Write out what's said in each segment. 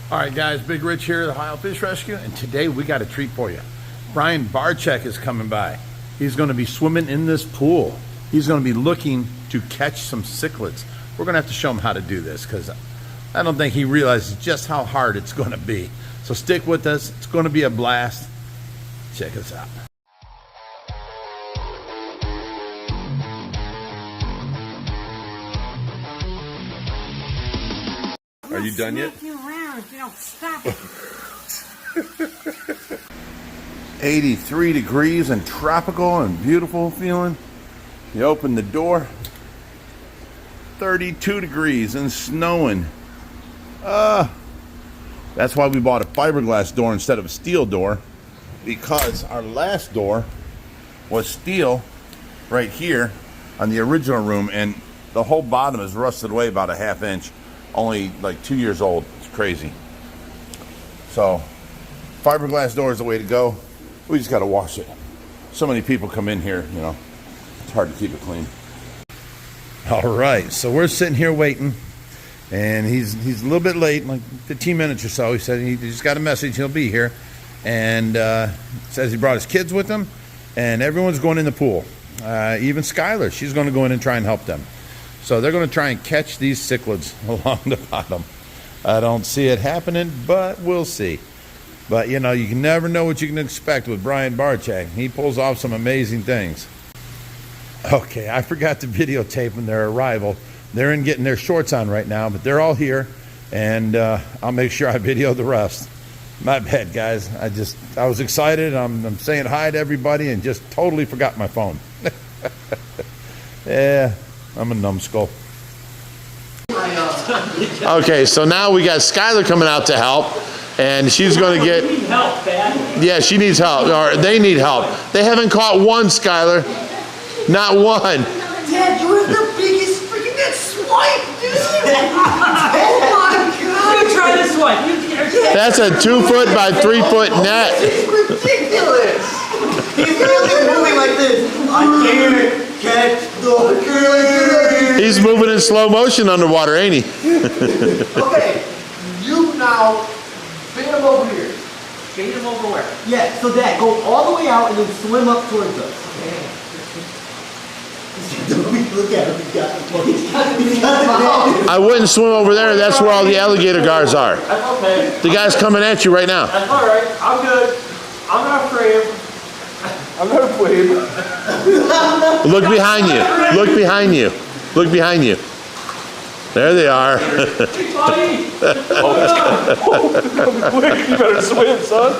All right, guys, Big Rich here at the Ohio Fish Rescue, and today we got a treat for you. Brian Barczyk is coming by. He's going to be swimming in this pool. He's going to be looking to catch some cichlids. We're going to have to show him how to do this because I don't think he realizes just how hard it's going to be. So stick with us. It's going to be a blast. Check us out. Are you done yet? If you don't stop. 83 degrees and tropical and beautiful feeling. You open the door, 32 degrees and snowing. That's why we bought a fiberglass door instead of a steel door, because our last door was steel right here on the original room, and the whole bottom is rusted away about a ½ inch, only like 2 years old. It's crazy. So fiberglass door is the way to go. We just got to wash it. So many people come in here, you know, it's hard to keep it clean. All right, so we're sitting here waiting, and he's a little bit late, like 15 minutes or so. He said he just got a message, he'll be here, and says he brought his kids with him, and everyone's going in the pool. Even Skylar, she's going to go in and try and help them. So they're going to try and catch these cichlids along the bottom. I don't see it happening, but we'll see. But, you know, you can never know what you can expect with Brian Barczyk. He pulls off some amazing things. Okay, I forgot to videotape them their arrival. They're in getting their shorts on right now, but they're all here, and I'll make sure I video the rest. My bad, guys. I was excited. I'm saying hi to everybody and just totally forgot my phone. Yeah, I'm a numbskull. Okay, so now we got Skylar coming out to help, and she's going to get... You need help, Dad. Yeah, she needs help, or they need help. They haven't caught one, Skylar. Not one. Dad, you are the biggest freaking net swipe, dude! Oh my god! You try this one. That's a 2-foot by 3-foot net. It's ridiculous! He's really moving like this. I can't catch the fish! He's moving in slow motion underwater, ain't he? Okay, you now bait him over here. Bait him over where? Yeah, so Dad, go all the way out and then swim up towards us. Look at him, he's got the I wouldn't swim over there. That's where all the alligator guards are. That's okay. The guy's coming at you right now. That's all right. I'm good. I'm not afraid. I'm not afraid. Look behind you. Look behind you. Look behind you. There they are. Hey, buddy. Quick, you better swim, son.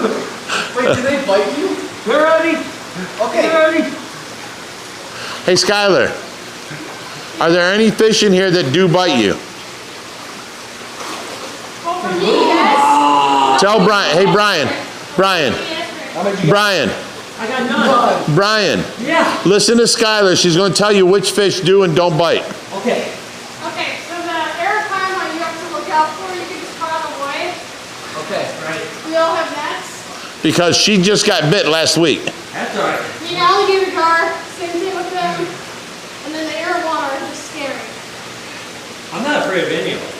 Wait, do they bite you? They're ready. Okay. They're ready. Hey, Skylar. Are there any fish in here that do bite you? Tell Brian. Hey, Brian. Brian. Brian. I got none. Brian. Yeah. Listen to Skylar. She's going to tell you which fish do and don't bite. Okay. Okay, so the arapaima you have to look out for, you can just caught away. Okay, right. We all have nets. Because she just got bit last week. That's all right. The alligator gar, same thing with them. And then the arowana are just scary. I'm not afraid of any of them.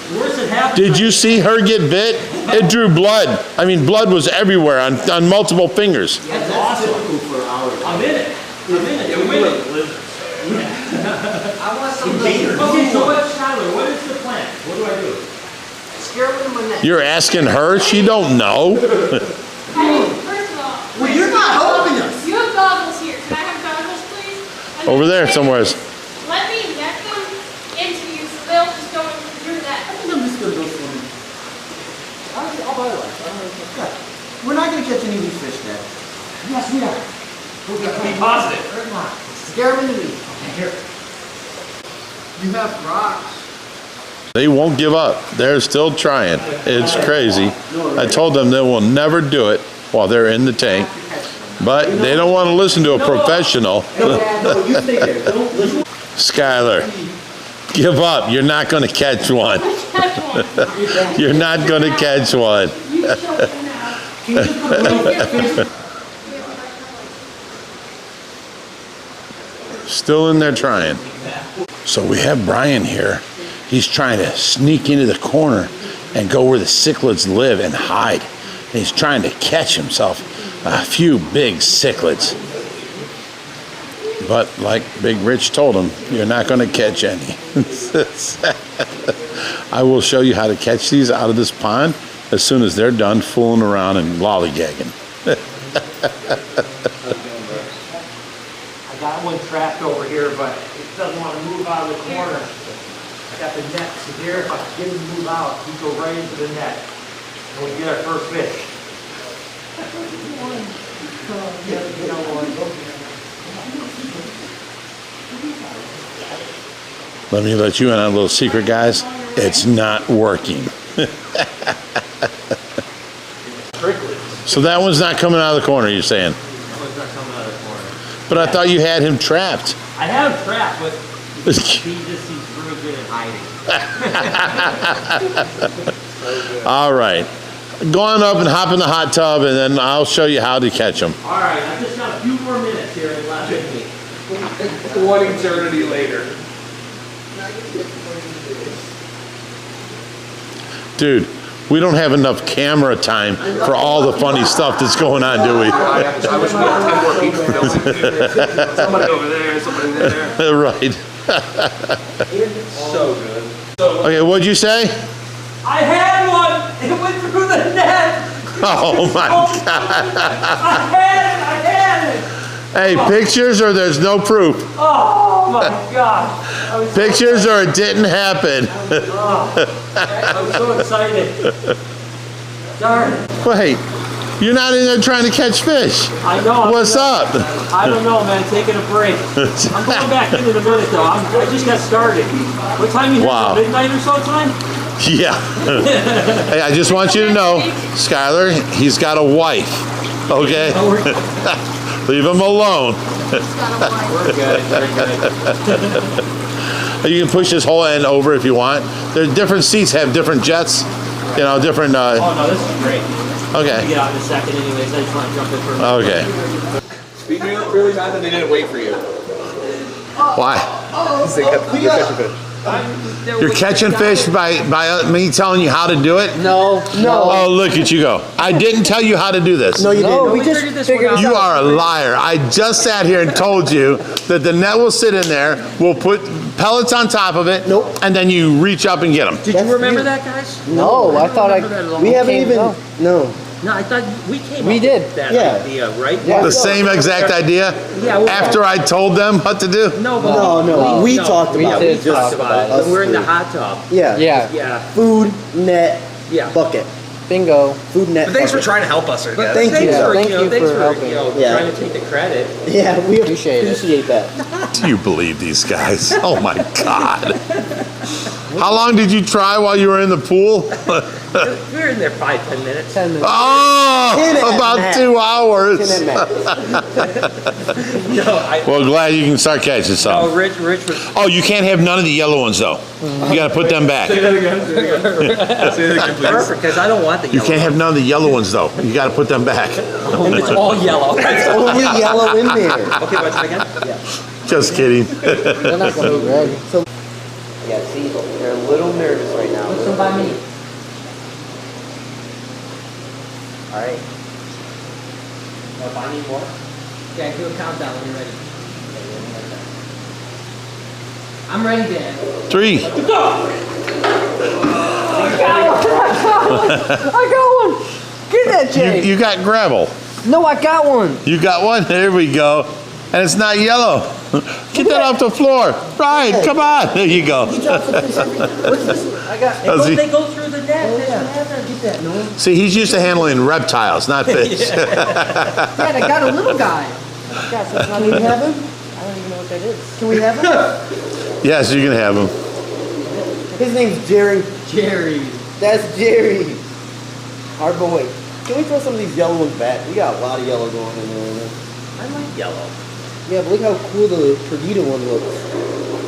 The worst that happens. Did you see her get bit? It drew blood. I mean, blood was everywhere on multiple fingers. That's awesome. I'm in it. I'm with it. I want some Okay, so what, Skylar, what is the plan? What do I do? Scare him with my net. You're asking her? She don't know. Hey, first of all, Well, you're not helping us. you have goggles here. Can I have goggles, please? And Over then there somewhere. Let me net them into you so they'll just go into your net. I think I'm just gonna go swimming. I'll buy one. We're not gonna catch any of these fish, Dad. Yes, we are. Be positive. We're not. Scare them into me. Okay, here. You have rocks. They won't give up. They're still trying. It's crazy. I told them they will never do it while they're in the tank. But they don't want to listen to a professional. No, you stay there. Don't listen. Skylar, give up. You're not going to catch one. Catch one. You're not going to catch one. You show them now. Can you just put a little fish? Still in there trying. So we have Brian here, He's trying to sneak into the corner and go where the cichlids live and hide. And he's trying to catch himself a few big cichlids. But like Big Rich told him, you're not going to catch any. I will show you how to catch these out of this pond as soon as they're done fooling around and lollygagging. I got one trapped over here, but it doesn't want to move out of the corner. I got the net here. If I can get him to move out, he'd go right into the net. And we get our first fish. Let me let you in on a little secret, guys. It's not working. So that one's not coming out of the corner, you're saying? That one's not coming out of the corner. But I thought you had him trapped. I have him trapped, but he's real good at hiding. All right. Go on up and hop in the hot tub, and then I'll show you how to catch them. All right, I just got a few more minutes here left in me. One eternity later. Dude, we don't have enough camera time for all the funny stuff that's going on, do we? I wish we had 10 more people filming. Somebody over there, somebody there. Right. So good. Okay, what'd you say? I had one! It went through the net! Oh my God. I had it! Hey, pictures or there's no proof? Oh my God! Pictures or it didn't happen. I was so excited. Darn it. Wait, you're not in there trying to catch fish. I know. What's up? I don't know, man. Taking a break. I'm going back in a minute, though. I just got started. What time you Wow. have? Midnight or so time? Yeah. Hey, I just want you to know, Skylar, he's got a wife. Okay? Leave him alone. We're good. We're good. You can push this whole end over if you want. There's different seats have different jets. You know, different. Oh, no, this is great. Okay. I'll get out in a second anyways. I just want to jump in for a minute. Okay. Speaking really bad that they didn't wait for you. Why? They kept catching fish. You're catching fish by me telling you how to do it? No. Oh, look at you go. I didn't tell you how to do this. No, you didn't. we just figured this You are a liar. I just sat here and told you that the net will sit in there. We'll put pellets on top of it. Nope. And then you reach up and get them. Did you remember that, guys? No, I thought we haven't even. No. No, I thought we came We up did, with that yeah. idea, right? Yeah. The same exact idea? Yeah, well- After I told them what to do? No, but No, we talked about it. We talked about it. Us When we're in the three. hot tub. Yeah. Yeah. Food, net, Yeah. bucket. Bingo. Food, net. But thanks for bucket. trying to help us, I But guess. Thank you. thanks for, Thank you know, you thanks for for, helping. you know, Yeah. trying to take the credit. Yeah, we Appreciate it. appreciate that. Do you believe these guys? Oh my God. How long did you try while you were in the pool? We were in there 5-10 minutes. 10 minutes. Oh, 10 at about max. 2 hours. 10 at max. No, Well, glad you can start catching no, some. Rich was. Oh, you can't have none of the yellow ones though. You gotta put them back. Perfect, because I don't want the You yellow. can't have none of the yellow ones though. You gotta put them back. It's all yellow. Only yellow in there. Okay, what's that again? Just kidding. They're not going to be ready. Yeah, see, they're a little nervous right now. Listen by me. All right. If I need more. Yeah, do a countdown when you're ready. I'm ready, Dan. 3. I got one. Get that, Jay. You got gravel. No, I got one. You got one? There we go. And it's not yellow. Get that off the floor. Right, come on. There you go. I got. Does he- They go through the net. Oh, yeah. Get that, no. See, he's used to handling reptiles, not fish. Dad, I got a little guy. Can we have him? I don't even know what that is. Can we have him? Yes, you can have him. His name's Jerry. Jerry. That's Jerry. Our boy. Can we throw some of these yellow ones back? We got a lot of yellow going in there. I like yellow. Yeah, but look how cool the Perdita one looks.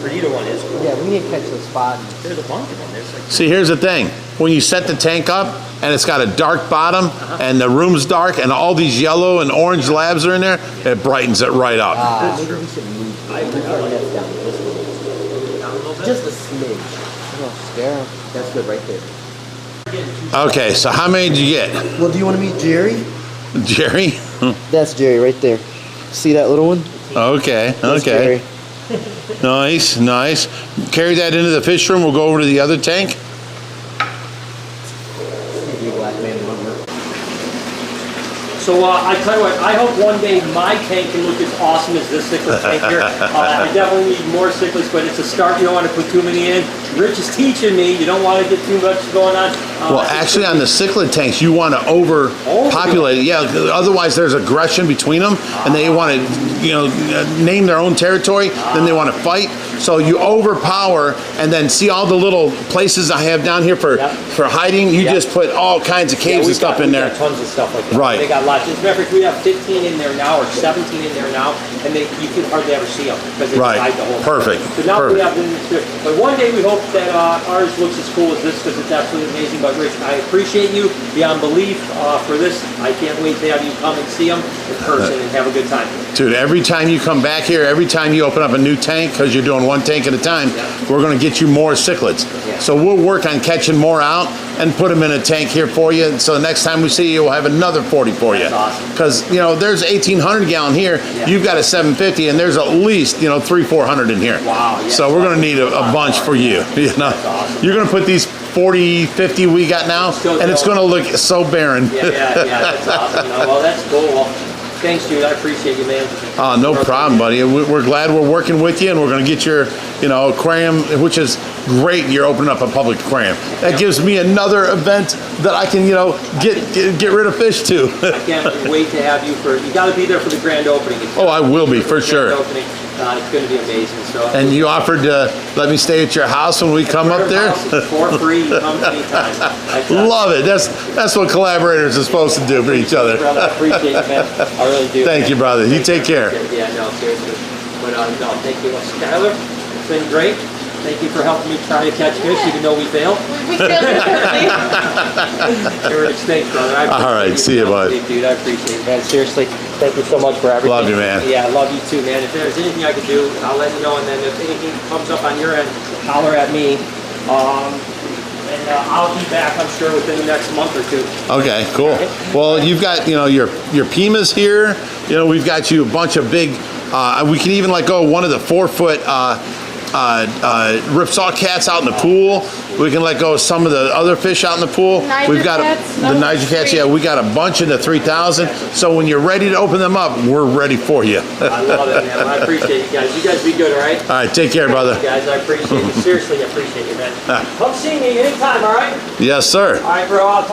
Perdita one is cool. Yeah, we need to catch the spot. There's a bunch of them. There's like See, here's the thing. When you set the tank up and it's got a dark bottom and the room's dark and all these yellow and orange labs are in there, it brightens it right up. Maybe we should move our nets down just a little bit. down a little bit. Just a smidge. Yeah, that's good right there. Okay, so how many did you get? Well, do you want to meet Jerry? Jerry? That's Jerry right there. See that little one? Okay, That's okay. Jerry. Nice, nice. Carry that into the fish room. We'll go over to the other tank. You black man lumber. So I tell you what, I hope one day my tank can look as awesome as this cichlid tank here. I definitely need more cichlids, but it's a start. You don't want to put too many in. Rich is teaching me. You don't want to get too much going on. Well, actually, on the cichlid tanks, you want to overpopulate it. Yeah, otherwise there's aggression between them, and they want to, name their own territory. Then they want to fight. So you overpower, and then see all the little places I have down here for hiding. You just put all kinds of caves and stuff in there. Got tons of stuff like that. Right. They got lots. As a matter of fact, we have 15 in there now, or 17 in there now, and you can hardly ever see them because they hide the whole Perfect. So now we Perfect. have them. But one day we hope that ours looks as cool as this because it's absolutely amazing. But Rich, I appreciate you beyond belief for this. I can't wait to have you come and see them in person and have a good time. Dude, every time you come back here, every time you open up a new tank, because you're doing one tank at a time, we're going to get you more cichlids. Yeah. So we'll work on catching more out and put them in a tank here for you. So the next time we see you, we'll have another 40 for you. That's awesome. Because, there's 1,800 gallon here. Yeah. You've got a 750, and there's at least, 300-400 in here. Wow, yeah. So we're going to need a bunch for you. awesome. You're going to put these 40, 50 we got now, and it's going to look so barren. Yeah, that's awesome. No, well, that's cool. Well, thanks, dude. I appreciate you, man. No problem, buddy. We're glad we're working with you, and we're going to get your, aquarium, which is great. You're opening up a public aquarium. That gives me another event that I can, get rid of fish too. I can't wait to have you you got to be there for the grand opening. Oh, I will be for sure. Opening. It's going to be amazing. So. And you offered to let me stay at your house when we come up there. For free, you come anytime. Love it. That's what collaborators are supposed to do for each other. Brother, I appreciate you, man. I really do. Thank you, brother. You take care. Yeah, no, seriously. But no, thank you, Skylar. It's been great. Thank you for helping me try to catch fish, even though we failed. We failed miserably. You're an extinct, brother. All right, see you, bud. Dude, I appreciate it, man. Seriously, thank you so much for everything. Love you, man. Yeah, I love you too, man. If there's anything I can do, I'll let you know. And then if anything comes up on your end, holler at me. And I'll be back, I'm sure, within the next month or two. Okay, cool. Well, you've got, your Pimas here. We've got you a bunch of big, we can even let go one of the 4-foot ripsaw cats out in the pool. We can let go of some of the other fish out in the pool. We've got the Niger cats. Yeah, we got a bunch in the 3,000. So when you're ready to open them up, we're ready for you. I love it, man. I appreciate you guys. You guys be good, all right? All right, take care, brother. You guys, I appreciate you. Seriously, I appreciate you, man. Come see me anytime, all right? Yes, sir. All right, bro.